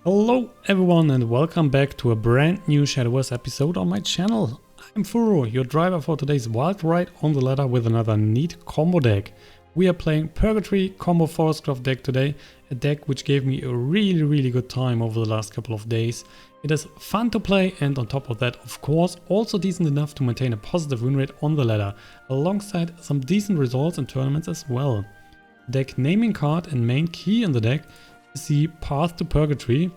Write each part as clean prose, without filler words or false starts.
Hello everyone and welcome back to a brand new Shadowverse episode on my channel. I'm Furo, your driver for today's wild ride on the ladder with another neat combo deck. We are playing Purgatory Combo Forestcraft deck today, a deck which gave me a really good time over the last couple of days. It is fun to play and on top of that, of course, also decent enough to maintain a positive win rate on the ladder, alongside some decent results in tournaments as well. Deck naming card and main key in the deck is the Path to Purgatory,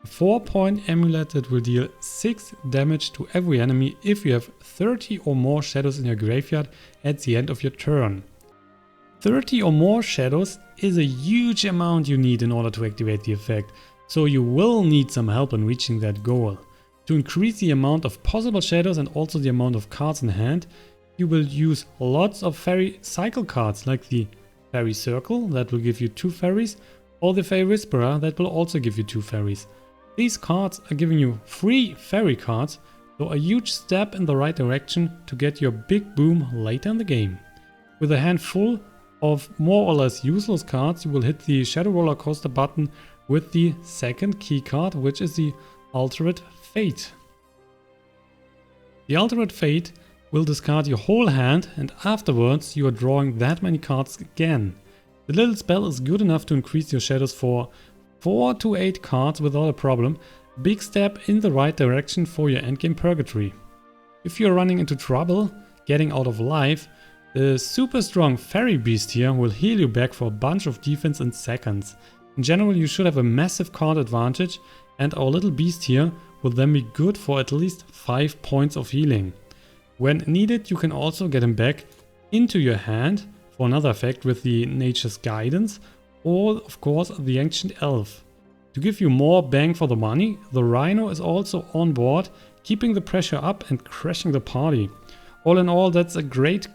a 4-point amulet that will deal 6 damage to every enemy if you have 30 or more shadows in your graveyard at the end of your turn. 30 or more shadows is a huge amount you need in order to activate the effect, so you will need some help in reaching that goal. To increase the amount of possible shadows and also the amount of cards in hand, you will use lots of fairy cycle cards like the Fairy Circle that will give you 2 fairies, or the Fairy Whisperer that will also give you 2 fairies. These cards are giving you free fairy cards, so a huge step in the right direction to get your big boom later in the game. With a handful of more or less useless cards, you will hit the Shadow Roller Coaster button with the second key card, which is the Altered Fate. The Altered Fate will discard your whole hand, and afterwards you are drawing that many cards again. The little spell is good enough to increase your shadows for 4 to 8 cards without a problem. Big step in the right direction for your endgame Purgatory. If you're running into trouble getting out of life, the super strong Fairy Beast here will heal you back for a bunch of defense in seconds. In general, you should have a massive card advantage, and our little beast here will then be good for at least 5 points of healing. When needed, you can also get him back into your hand for another effect with the Nature's Guidance, or of course the Ancient Elf. To give you more bang for the money, the Rhino is also on board, keeping the pressure up and crashing the party. All in all, that's a great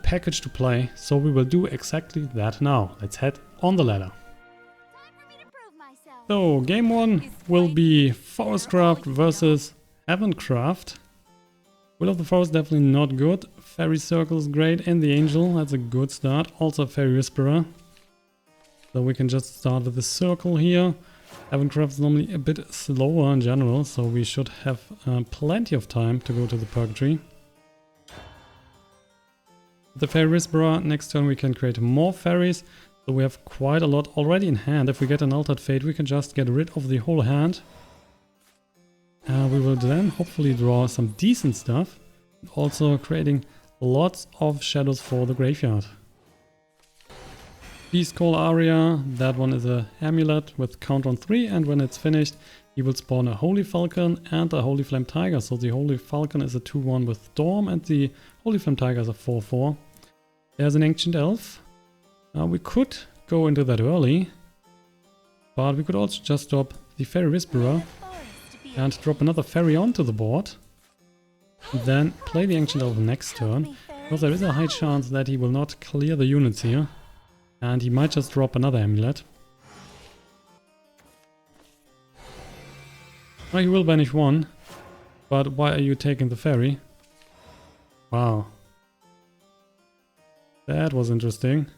package to play, so we will do exactly that now. Let's head on the ladder. So, game 1 will be Forestcraft versus Heavencraft. Will of the Forest definitely not good. Fairy Circle is great, and the Angel, that's a good start. Also Fairy Whisperer. So we can just start with the Circle here. Heavencraft is normally a bit slower in general, so we should have plenty of time to go to the Purgatory. With the Fairy Whisperer, next turn we can create more fairies. So we have quite a lot already in hand. If we get an Altered Fate, we can just get rid of the whole hand. We will then hopefully draw some decent stuff, also creating lots of shadows for the graveyard. Beast Call Aria, that one is a amulet with count on 3, and when it's finished he will spawn a Holy Falcon and a Holy Flame Tiger. So the Holy Falcon is a 2-1 with Storm and the Holy Flame Tiger is a 4-4. There's an Ancient Elf. We could go into that early, but we could also just drop the Fairy Whisperer and drop another fairy onto the board. Then play the Ancient Elf next turn, because there is a high chance that he will not clear the units here. And he might just drop another amulet. Well, he will banish one. But why are you taking the fairy? Wow. That was interesting.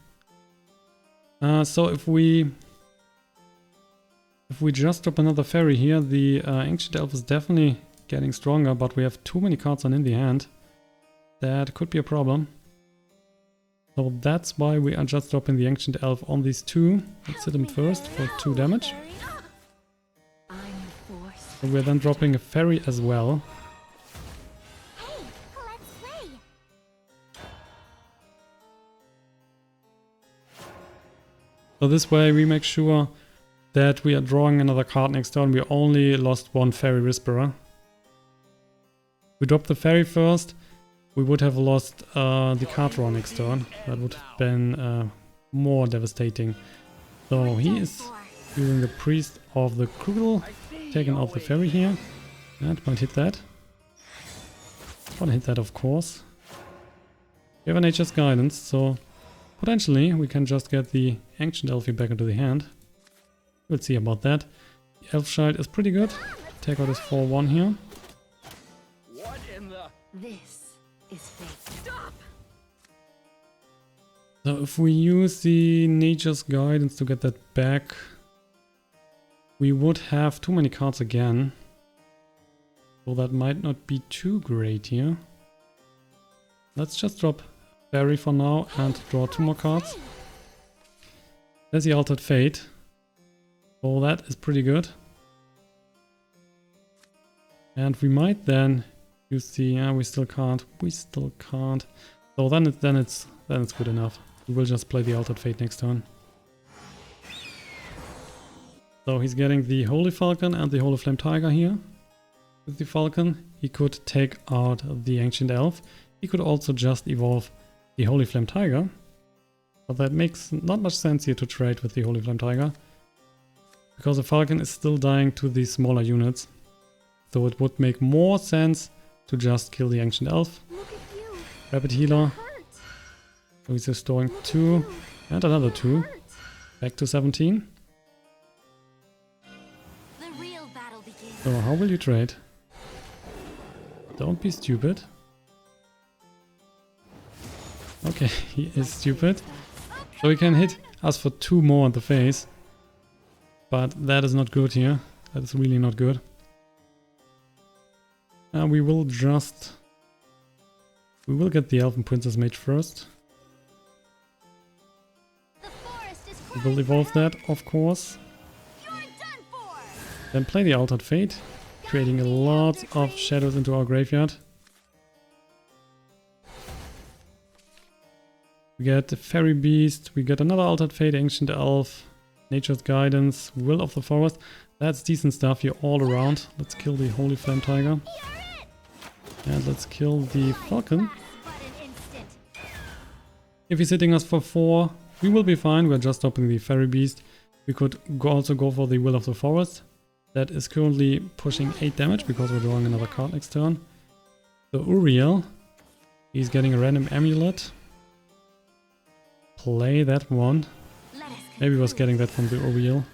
So if we just drop another fairy here, the Ancient Elf is definitely getting stronger, but we have too many cards on in the hand. That could be a problem. So that's why we are just dropping the Ancient Elf on these 2. Let's hit him first for 2 damage. So we're then dropping a fairy as well. So this way we make sure that we are drawing another card next turn. We only lost 1 Fairy Whisperer. We dropped the fairy first, we would have lost the card draw next turn. That would have been more devastating. So he is using the Priest of the Krugel, taking out the fairy here. That might hit that. Gonna hit that, of course. We have a Nature's Guidance, so potentially we can just get the Ancient Elf back into the hand. We'll see about that. The Elf Child is pretty good. Take out his 4-1 here. What in the... This is fate. Stop! So if we use the Nature's Guidance to get that back, we would have too many cards again. So that might not be too great here. Let's just drop Fairy for now and draw 2 more cards. There's the Altered Fate. So that is pretty good. And we might then use the... we still can't. We still can't. So then it's good enough. We will just play the Altered Fate next turn. So he's getting the Holy Falcon and the Holy Flame Tiger here. With the Falcon, he could take out the Ancient Elf. He could also just evolve the Holy Flame Tiger. But that makes not much sense here to trade with the Holy Flame Tiger. Because the Falcon is still dying to the smaller units. So it would make more sense to just kill the Ancient Elf. Rapid Healer. So he's restoring 2 and another 2. Back to 17. So how will you trade? Don't be stupid. Okay, he is stupid. So he can hit us for 2 more in the face. But that is not good here. That is really not good. We will get the Elven Princess Mage first. We will evolve that, of course. Then play the Altered Fate, creating a lot of shadows into our graveyard. We get the Fairy Beast, we get another Altered Fate, Ancient Elf, Nature's Guidance, Will of the Forest. That's decent stuff here all around. Let's kill the Holy Flame Tiger. And let's kill the Falcon. If he's hitting us for 4, we will be fine. We're just stopping the Fairy Beast. We could also go for the Will of the Forest. That is currently pushing 8 damage because we're drawing another card next turn. So Uriel, he's getting a random Amulet. Play that one. Maybe he was getting that from the Uriel.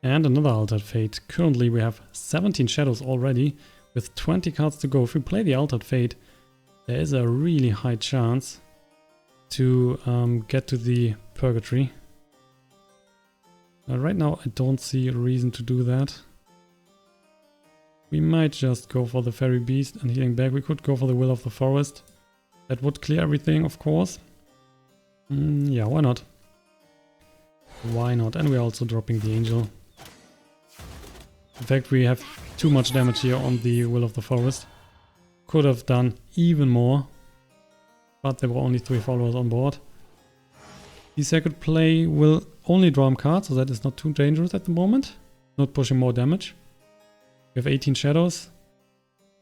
And another Altered Fate. Currently we have 17 shadows already, with 20 cards to go. If we play the Altered Fate, there is a really high chance to get to the Purgatory. Right now I don't see a reason to do that. We might just go for the Fairy Beast and healing back. We could go for the Will of the Forest. That would clear everything, of course. Yeah, why not? Why not? And we're also dropping the Angel. In fact, we have too much damage here on the Will of the Forest. Could have done even more. But there were only 3 followers on board. The second play will only draw him cards, so that is not too dangerous at the moment. Not pushing more damage. We have 18 shadows.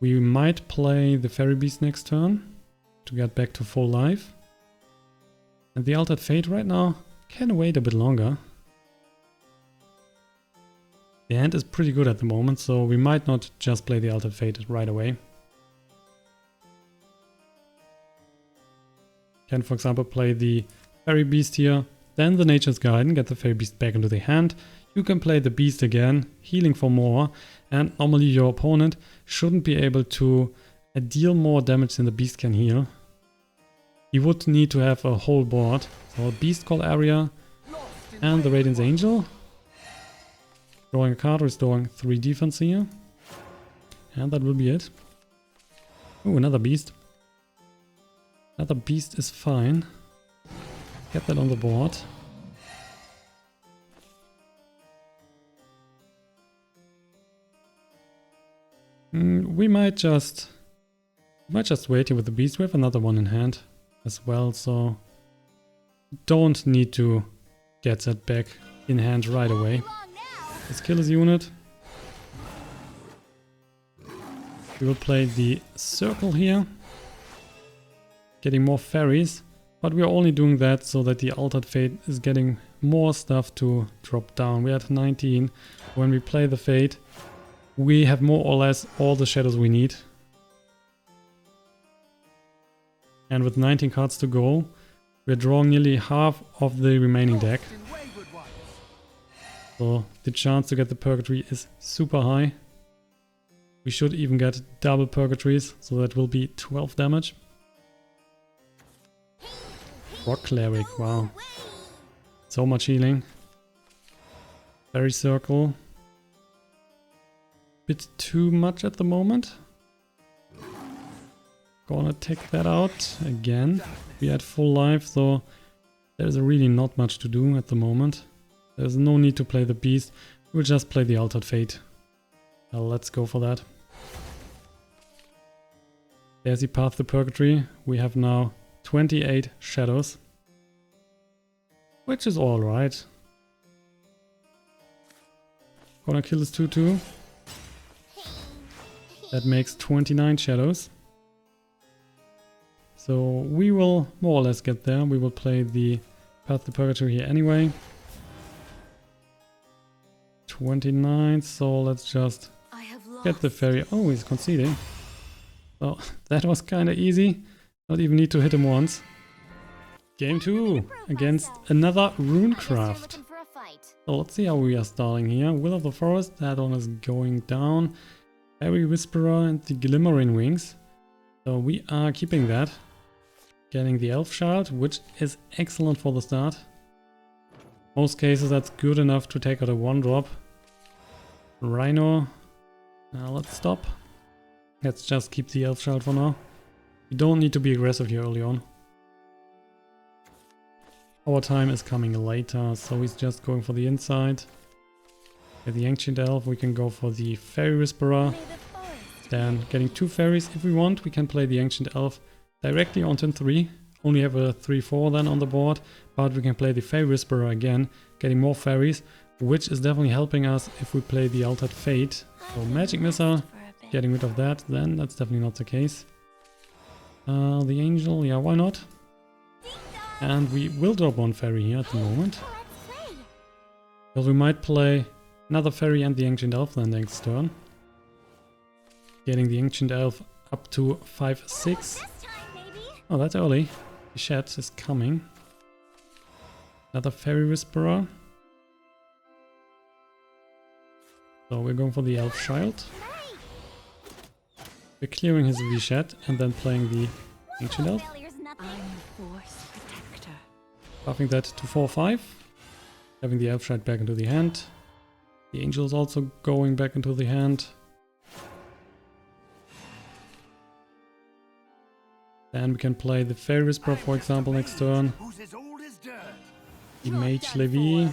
We might play the Fairy Beast next turn to get back to full life. And the Altered Fate right now can wait a bit longer. The hand is pretty good at the moment, so we might not just play the Altered Fate right away. Can, for example, play the Fairy Beast here, then the Nature's Guidance, get the Fairy Beast back into the hand. You can play the Beast again, healing for more, and normally your opponent shouldn't be able to deal more damage than the Beast can heal. You would need to have a whole board, so a Beast Call area and the Radiance Angel. Drawing a card, restoring 3 defense here. And that will be it. Oh, another Beast. Another Beast is fine. Get that on the board. We might just wait here with the Beast. We have another one in hand as well, so don't need to get that back in hand right away. Let's kill his unit. We will play the circle here. Getting more fairies. But we are only doing that so that the Altered Fate is getting more stuff to drop down. We are at 19. When we play the Fate, we have more or less all the shadows we need. And with 19 cards to go, we're drawing nearly half of the remaining deck. So the chance to get the Purgatory is super high. We should even get double Purgatories, so that will be 12 damage. Rock Cleric, wow. So much healing. Fairy Circle. Bit too much at the moment. Gonna take that out again. We had full life, so there's really not much to do at the moment. There's no need to play the Beast. We'll just play the Altered Fate. Let's go for that. There's the Path to Purgatory. We have now 28 shadows. Which is alright. Gonna kill this 2-2. That makes 29 shadows. So we will more or less get there. We will play the Path to Purgatory here anyway. 29, so let's just get the fairy. Oh, he's conceding. So that was kind of easy. Not even need to hit him once. Game 2 against another Runecraft. So let's see how we are starting here. Will of the Forest, that one is going down. Fairy Whisperer and the Glimmering Wings. So we are keeping that. Getting the Elf Shard, which is excellent for the start. Most cases that's good enough to take out a 1-drop. Rhino. Now let's stop. Let's just keep the Elf Shard for now. You don't need to be aggressive here early on. Our time is coming later, so he's just going for the inside. With the Ancient Elf, we can go for the Fairy Whisperer. Then getting 2 fairies if we want, we can play the Ancient Elf directly on turn 3. Only have a 3-4 then on the board, but we can play the Fairy Whisperer again, getting more fairies, which is definitely helping us if we play the Altered Fate. So Magic Missile, getting rid of that, then that's definitely not the case. The Angel, yeah, why not? And we will drop 1 fairy here at the moment. Because we might play another fairy and the Ancient Elf then next turn. Getting the Ancient Elf up to 5-6. Oh, that's early. The Shed is coming. Another Fairy Whisperer. So we're going for the Elf Child. We're clearing his V-Shed and then playing the Ancient Elf. Buffing that to 4-5. Having the Elf Child back into the hand. The Angel is also going back into the hand. Then we can play the Fairy Whisperer, for example, next turn. The Mage Levy.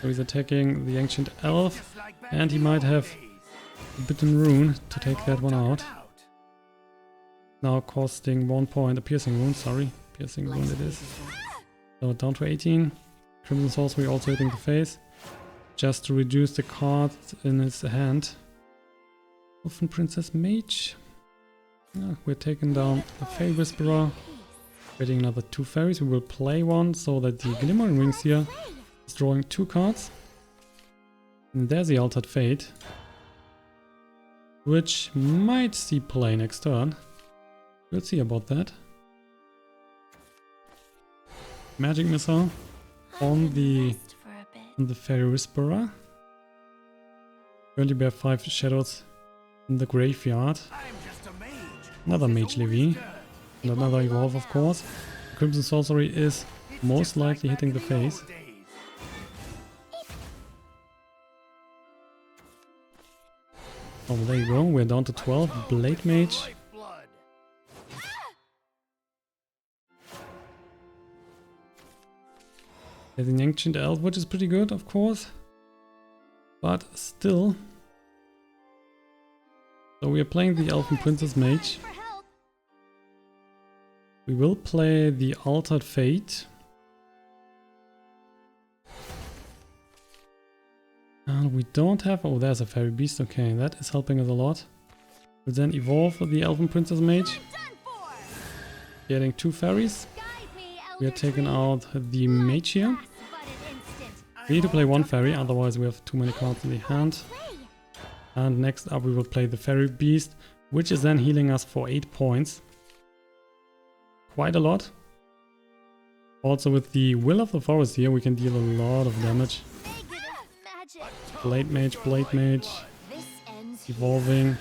So he's attacking the Ancient Elf. And he might have a Bitten Rune to take that one out. Now costing 1 point. A Piercing Rune, sorry. Piercing Rune it is. So down to 18. Crimson Sorcery also hitting the face. Just to reduce the cards in his hand. Elfen Princess Mage. Yeah, we're taking down the Fairy Whisperer. Getting another 2 fairies. We will play one so that the Glimmering Wings here is drawing 2 cards. And there's the Altered Fate. Which might see play next turn. We'll see about that. Magic Missile on the Fairy Whisperer. Currently we have 5 shadows in the graveyard. Another Mage Levy. And another Evolve, of course. Crimson Sorcery is most likely hitting the face. Oh, there you go. We're down to 12. Blade Mage. There's an Ancient Elf, which is pretty good, of course. But still. So we are playing the Elven Princess Mage. We will play the Altered Fate. And we don't have... Oh, there's a Fairy Beast. Okay, that is helping us a lot. We'll then evolve the Elven Princess Mage. Getting 2 fairies. We are taking out the Mage here. We need to play 1 fairy, otherwise we have too many cards in the hand. And next up we will play the Fairy Beast, which is then healing us for 8 points. Quite a lot. Also with the Will of the Forest here we can deal a lot of damage. Blade Mage, evolving.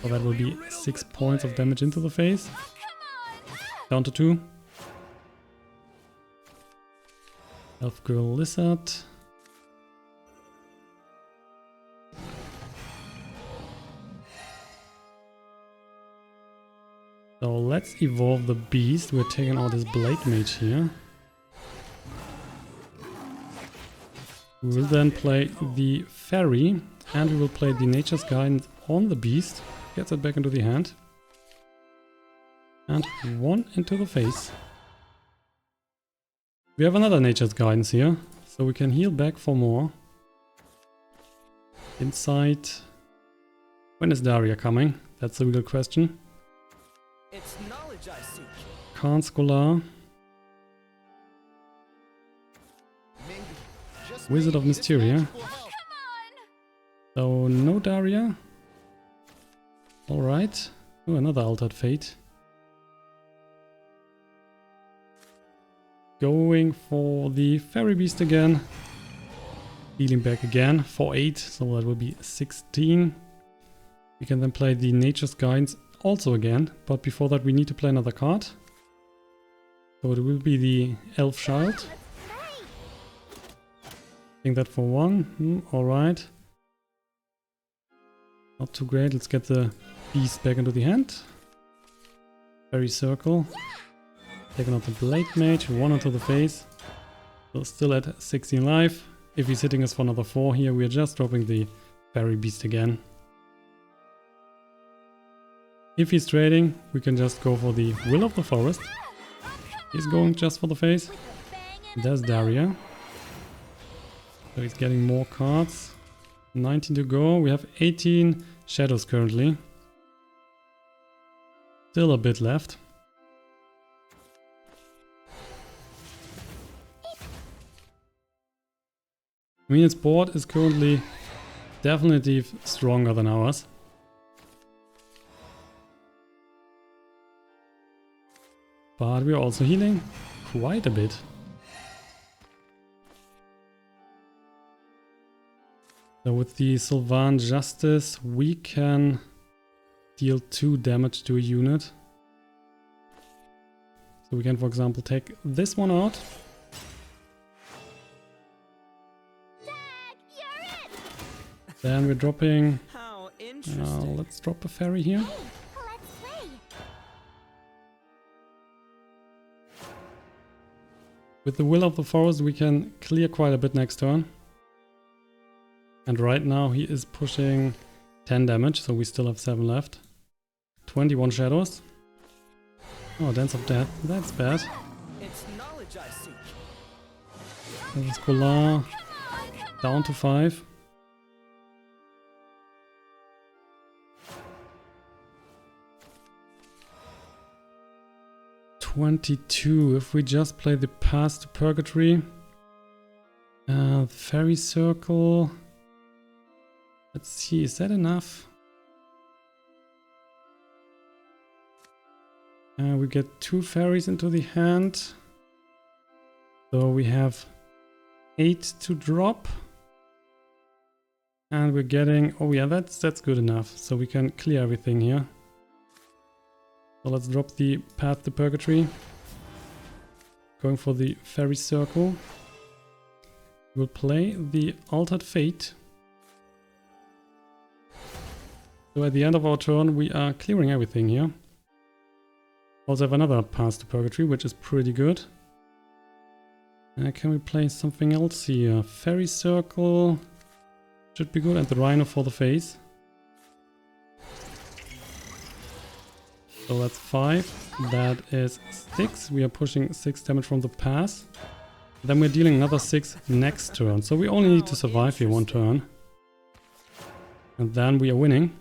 So that will be 6 points of damage into the face. Down to 2. Elf Girl Lizard. So let's evolve the beast. We're taking out this Blade Mage here. We will then play the Fairy, and we will play the Nature's Guidance on the beast. Gets it back into the hand. And 1 into the face. We have another Nature's Guidance here, so we can heal back for more. Inside. When is Daria coming? That's the real question. It's knowledge I seek. Khan Scholar. Wizard of Mysteria. So no Daria. Alright. Oh, another Altered Fate. Going for the Fairy Beast again. Healing back again for 8, so that will be 16. We can then play the Nature's Guidance also again, but before that we need to play another card. So it will be the Elf Child. Think that for 1. Alright. Not too great. Let's get the beast back into the hand. Fairy Circle. Taking out the Blade Mage. 1 into the face. So still at 16 life. If he's hitting us for another 4 here, we are just dropping the Fairy Beast again. If he's trading, we can just go for the Will of the Forest. He's going just for the face. There's Daria. So he's getting more cards. 19 to go. We have 18 shadows currently. Still a bit left. I mean, its board is currently definitely stronger than ours. But we are also healing quite a bit. So with the Sylvan Justice, we can deal 2 damage to a unit. So we can, for example, take this one out. Then we're dropping... How interesting. let's drop a fairy here. With the Will of the Forest we can clear quite a bit next turn. And right now he is pushing 10 damage, so we still have 7 left. 21 shadows. Oh, Dance of Death. That's bad. It's knowledge I seek. There's Scholar. Down to 5. $22. If we just play the Path to Purgatory. Fairy Circle. Let's see, is that enough? We get 2 fairies into the hand. So we have 8 to drop. And we're getting... oh yeah, that's good enough. So we can clear everything here. So let's drop the Path to Purgatory. Going for the Fairy Circle. We'll play the Altered Fate. So at the end of our turn we are clearing everything here. Also have another Path to Purgatory, which is pretty good. Can we play something else here? Fairy Circle should be good, and the Rhino for the face. So that's 5. That is 6. We are pushing 6 damage from the pass. Then we're dealing another 6 next turn. So we only need to survive here 1 turn. And then we are winning.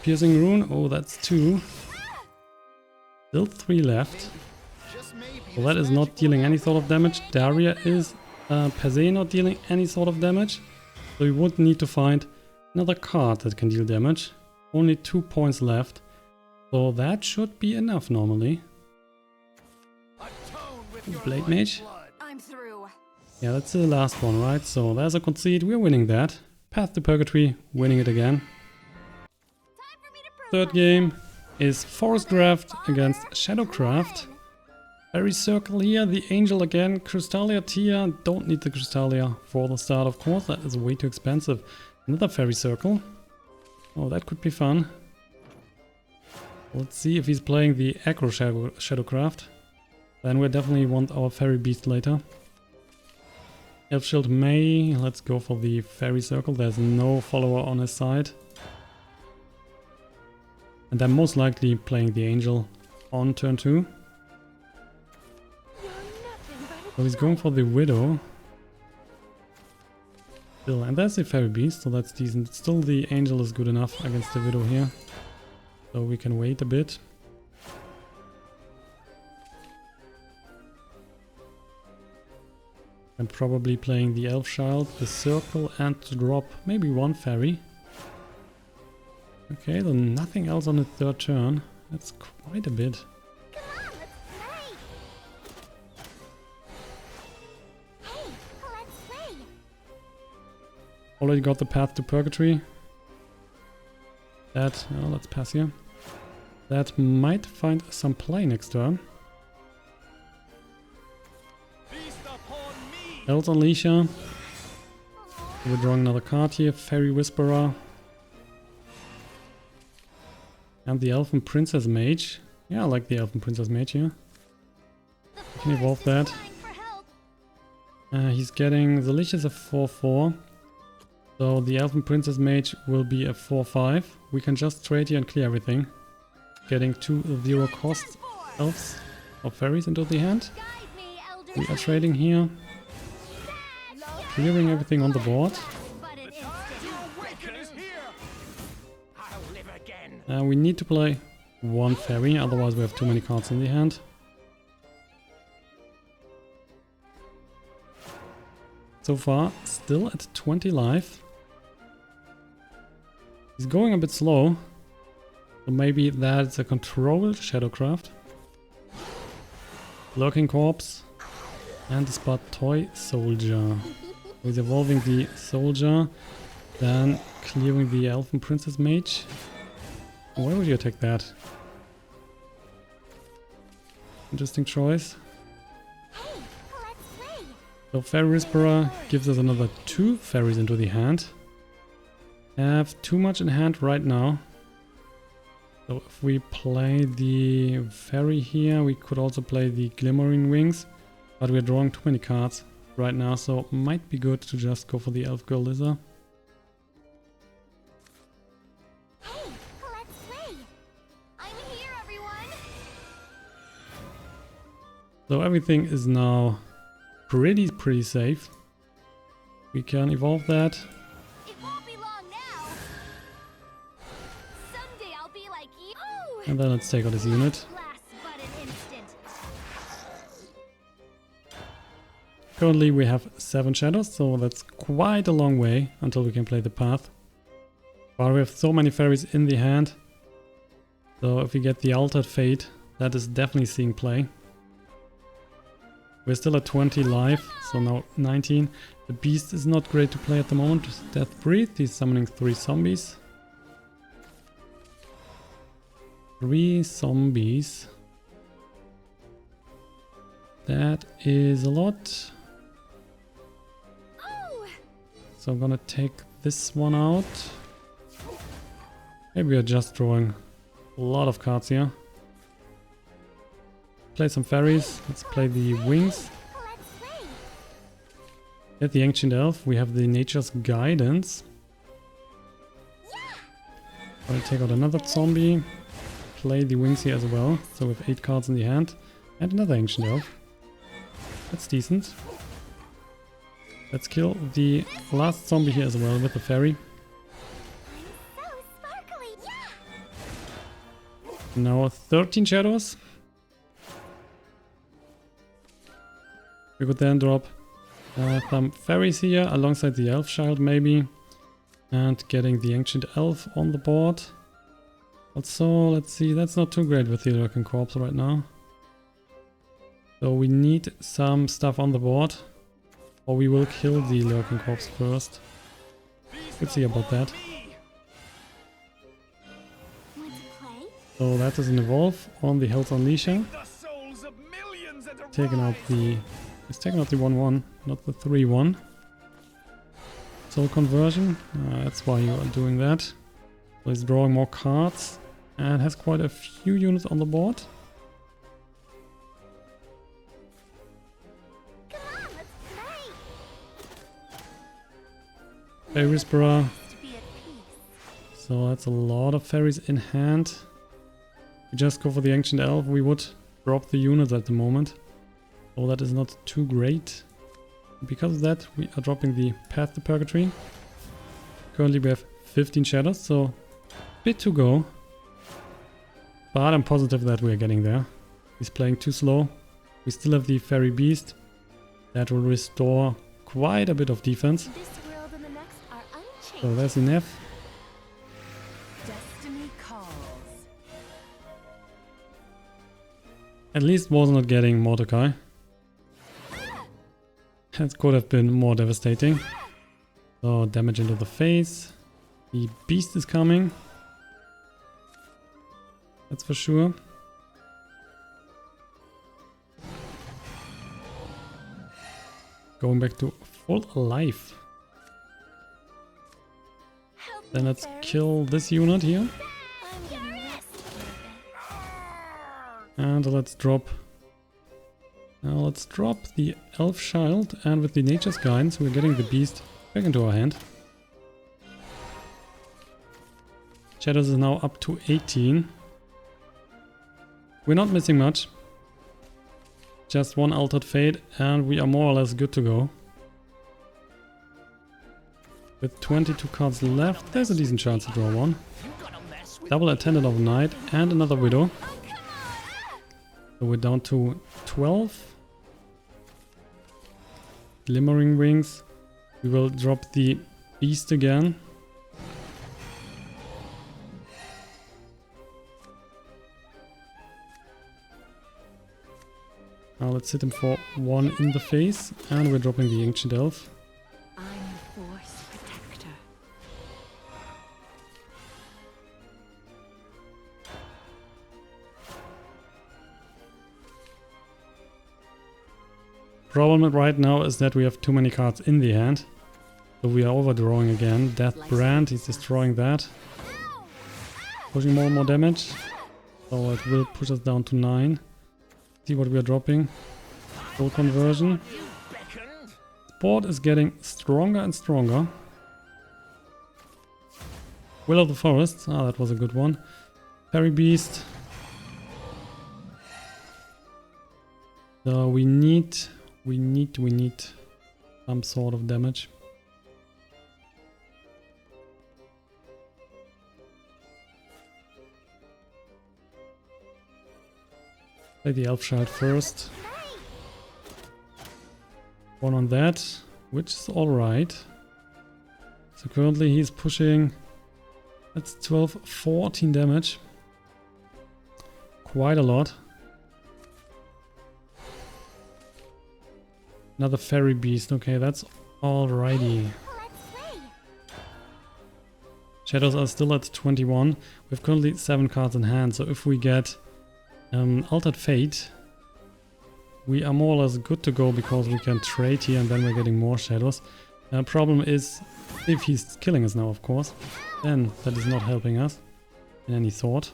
Piercing Rune. Oh, that's 2. Still 3 left. Well, that is not dealing any sort of damage. Daria is per se not dealing any sort of damage. So we would need to find another card that can deal damage. Only 2 points left. So that should be enough normally. Blade Mage. I'm through. Yeah, that's the last one, right? So there's a concede. We're winning that. Path to Purgatory, winning it again. Third game is Forestcraft against Shadowcraft. Fairy Circle here, the Angel again, Crystalia Tia. Don't need the Crystalia for the start, of course. That is way too expensive. Another Fairy Circle. Oh, that could be fun. Let's see if he's playing the Aggro Shadowcraft. Then we definitely want our Fairy Beast later. Elf Shield May. Let's go for the Fairy Circle. There's no follower on his side. And I'm most likely playing the Angel on turn 2. So he's going for the Widow. Still, and that's the Fairy Beast, so that's decent. Still the Angel is good enough against the Widow here. So we can wait a bit. I'm probably playing the Elf Child, the Circle, and to drop maybe one Fairy. Okay, then nothing else on the third turn. That's quite a bit. Already got the Path to Purgatory. That, oh, let's pass here. That might find some play next turn. Elves Unleasher. We're drawing another card here. Fairy Whisperer. And the Elven Princess Mage. Yeah, I like the Elven Princess Mage here. I can evolve that. He's getting the Lich is a 4/4. So the Elven Princess Mage will be a 4/5. We can just trade here and clear everything. Getting 2 0 cost elves or fairies into the hand. We are trading here. Clearing everything on the board. We need to play one fairy, otherwise we have too many cards in the hand. So far, still at 20 life. He's going a bit slow. So maybe that's a controlled Shadowcraft. Lurking Corpse. And the Spot Toy Soldier. He's evolving the Soldier. Then clearing the Elven Princess Mage. Why would you attack that? Interesting choice. So Fairy Whisperer gives us another 2 fairies into the hand. Have too much in hand right now. So if we play the fairy here, we could also play the Glimmering Wings. But we're drawing too many cards right now, so it might be good to just go for the Elf Girl Liza. So everything is now pretty safe. We can evolve that. It won't be long now. Someday I'll be like you. And then let's take out this unit. Currently we have 7 shadows, so that's quite a long way until we can play the path. But we have so many fairies in the hand. So if we get the Altered Fate, that is definitely seeing play. We're still at 20 life, so now 19. The beast is not great to play at the moment. Death Breathe, he's summoning 3 zombies. 3 zombies. That is a lot. So I'm gonna take this one out. Maybe we're just drawing a lot of cards here. Play some fairies. Let's play the wings. Get the Ancient Elf. We have the Nature's Guidance. I'll take out another zombie. Play the wings here as well. So we have 8 cards in the hand. And another Ancient Elf. That's decent. Let's kill the last zombie here as well with the fairy. Now 13 shadows. We could then drop some fairies here alongside the Elf Child maybe. And getting the Ancient Elf on the board. Also, let's see, that's not too great with the Lurking Corpse right now. So we need some stuff on the board, or we will kill the lurking corpse first. We'll see about that. So that is an evolve on the Hell's Unleasher. Taking out the... He's taking out the 1-1, not the 3-1. Soul conversion, that's why you are doing that. So he's drawing more cards and has quite a few units on the board. Fairy Whisperer. So that's a lot of fairies in hand. If we just go for the Ancient Elf, we would drop the units at the moment. So that is not too great. Because of that, we are dropping the Path to Purgatory. Currently we have 15 shadows, so a bit to go. But I'm positive that we are getting there. He's playing too slow. We still have the Fairy Beast. That will restore quite a bit of defense. So there's enough. Destiny calls. At least was not getting Mordecai. That could have been more devastating. So damage into the face. The beast is coming. That's for sure. Going back to full life. Then let's kill this unit here. And let's drop... Now let's drop the Elf Child, and with the Nature's Guidance we're getting the beast back into our hand. Shadows is now up to 18. We're not missing much. Just one Altered Fate and we are more or less good to go. With 22 cards left, there's a decent chance to draw one. Double Attendant of Night and another Widow. So we're down to 12. Glimmering Wings. We will drop the beast again. Now let's hit him for one in the face, and we're dropping the Ancient Elf. I'm the Force Protector. Problem right now is that we have too many cards in the hand. So we are overdrawing again. Death Brand, he's destroying that. Pushing more and more damage. So it will push us down to 9. See what we are dropping. Full conversion. Board is getting stronger and stronger. Will of the Forest, that was a good one. Fairy Beast. So we need some sort of damage. Play the Elf Child first. One on that, which is alright. So currently he's pushing, that's 12, 14 damage. Quite a lot. Another Fairy Beast, okay, that's alrighty. Shadows are still at 21. We have currently 7 cards in hand, so if we get Altered Fate, we are more or less good to go because we can trade here and then we're getting more shadows. Problem is, if he's killing us now, of course, then that is not helping us in any sort.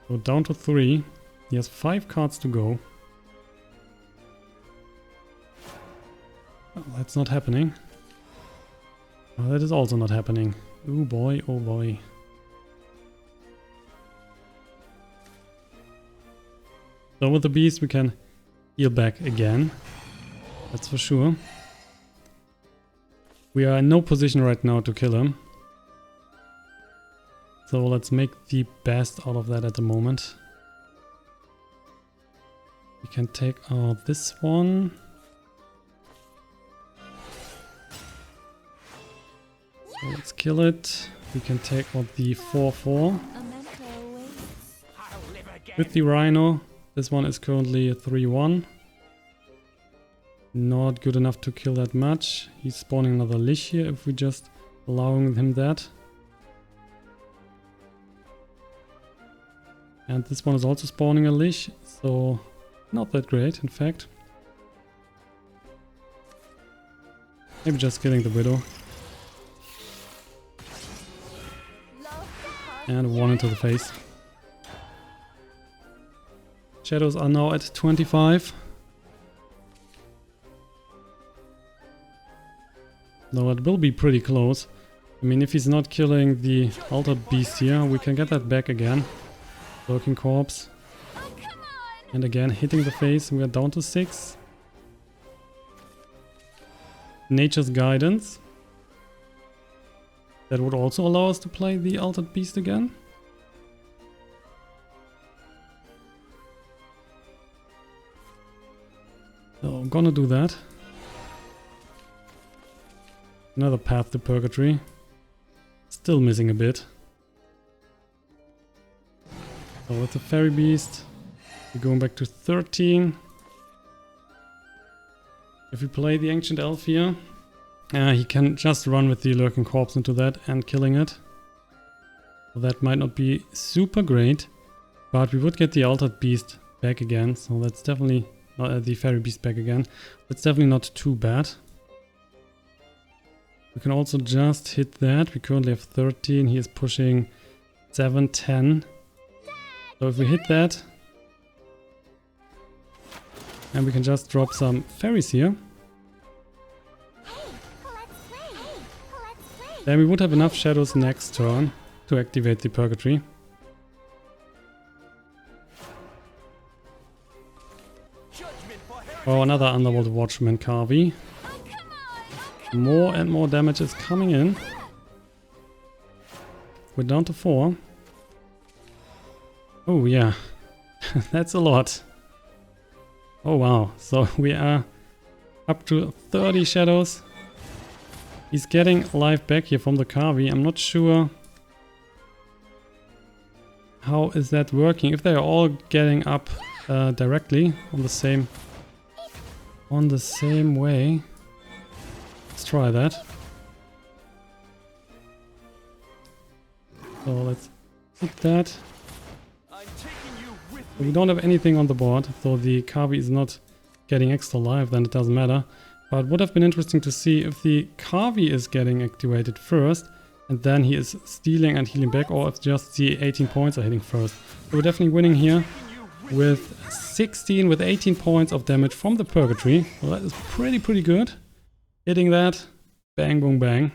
So down to 3. He has 5 cards to go. Oh, that's not happening. Oh, that is also not happening. Oh boy, oh boy. So with the beast we can heal back again. That's for sure. We are in no position right now to kill him. So let's make the best out of that at the moment. We can take out this one. So let's kill it. We can take out the 4-4. with the Rhino. This one is currently a 3-1. Not good enough to kill that much. He's spawning another Lich here if we just allowing him that. And this one is also spawning a Lich, so not that great in fact. Maybe just killing the Widow. And one into the face. Shadows are now at 25. Though it will be pretty close. I mean, if he's not killing the Altered Beast here, we can get that back again. Lurking Corpse. And again, hitting the face, we are down to 6. Nature's Guidance. That would also allow us to play the Altered Beast again. So I'm gonna do that. Another path to Purgatory. Still missing a bit. So with the Fairy Beast, we're going back to 13. If we play the Ancient Elf here, he can just run with the Lurking Corpse into that and killing it. So that might not be super great, but we would get the Altered Beast back again, so that's definitely not the Fairy Beast back again. That's definitely not too bad. We can also just hit that. We currently have 13. He is pushing 7, 10. So if we hit that, and we can just drop some fairies here, then we would have enough shadows next turn to activate the Purgatory. Oh, another Underworld Watchman Carvey. More and more damage is coming in. We're down to 4. Oh yeah, that's a lot. Oh wow, so we are up to 30 shadows. He's getting life back here from the Carvey. I'm not sure how is that working. If they're all getting up directly on the same way. Let's try that. So let's hit that. We don't have anything on the board, so the Carvey is not getting extra life, then it doesn't matter. But it would have been interesting to see if the Carvey is getting activated first, and then he is stealing and healing back, or if just the 18 points are hitting first. So we're definitely winning here with 16 with 18 points of damage from the Purgatory. So that is pretty good. Hitting that, bang, boom, bang.